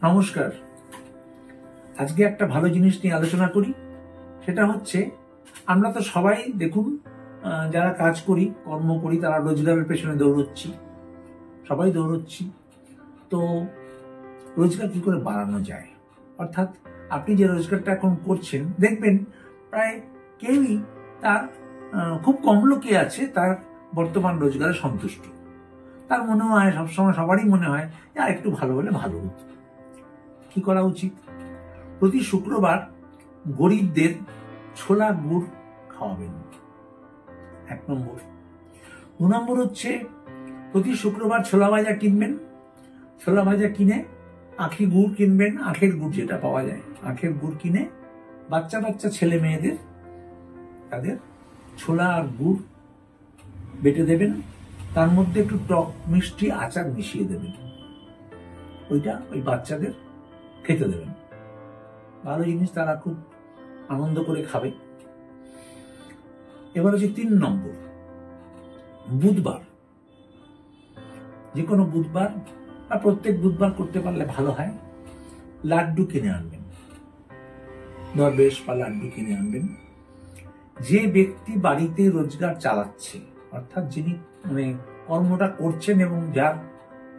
নমস্কার। আজকে একটা ভালো জিনিস নিয়ে আলোচনা করি। সেটা হচ্ছে, আমরা তো সবাই দেখুন, যারা কাজ করি, কর্ম করি, তারা রোজগারের পেছনে দৌড়চ্ছি, সবাই দৌড়চ্ছি। তো রোজগার কি করে বাড়ানো যায়, অর্থাৎ আপনি যে রোজগারটা এখন করছেন, দেখবেন প্রায় কেউই তার খুব কম লোকই আছে তার বর্তমান রোজগারে সন্তুষ্ট। তার মনে হয়, সবসময় সবারই মনে হয় আর একটু ভালো হলে ভালো হতো। কি করা উচিত? প্রতি শুক্রবার গরিবদের ছোলা গুড় খাওয়াবেন, 1 নম্বর। 2 নম্বর হচ্ছে, প্রতি শুক্রবার ছোলা ভাজা কিনবেন। ছোলা ভাজা কিনে আখি গুড় কিনবেন, আখের গুড় যেটা পাওয়া যায়, আখের গুড় কিনে বাচ্চা বাচ্চা ছেলে মেয়েদের তাদের ছোলা আর গুড় বেটে দেবেন, তার মধ্যে একটু টক মিষ্টি আচার মিশিয়ে দেবেন, ওইটা ওই বাচ্চাদের খেতে দেবেন। ভালো জিনিস, তারা খুব আনন্দ করে খাবে। এবার হচ্ছে 3 নম্বর, বুধবার, যে কোনো বুধবার বা প্রত্যেক বুধবার করতে পারলে ভালো হয়, লাড্ডু কিনে আনবেন, দরবেশ বা লাড্ডু কিনে আনবেন। যে ব্যক্তি বাড়িতে রোজগার চালাচ্ছে, অর্থাৎ যিনি কর্মটা করছেন এবং যার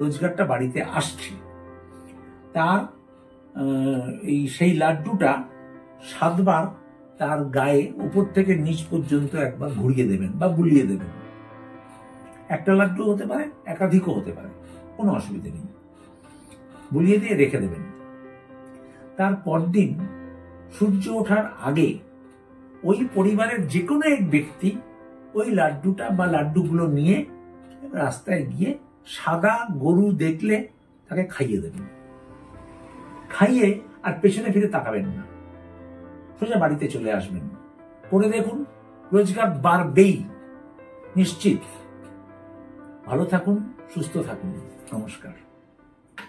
রোজগারটা বাড়িতে আসছে, তার সেই লাড্ডুটা 7 বার তার গায়ে উপর থেকে নিচ পর্যন্ত একবার ঘুরিয়ে দেবেন বা বুলিয়ে দেবেন। একটা লাড্ডু হতে পারে, একাধিকও হতে পারে, কোনো অসুবিধা নেই। বুলিয়ে দিয়ে রেখে দেবেন। তার পরদিন সূর্য ওঠার আগে ওই পরিবারের যে কোনো এক ব্যক্তি ওই লাড্ডুটা বা লাড্ডুগুলো নিয়ে রাস্তায় গিয়ে সাদা গরু দেখলে তাকে খাইয়ে দেবেন। খাইয়ে আর পেছনে ফিরে তাকাবেন না, সোজা বাড়িতে চলে আসবেন। করে দেখুন, রোজগার বাড়বেই নিশ্চিত। ভালো থাকুন, সুস্থ থাকুন। নমস্কার।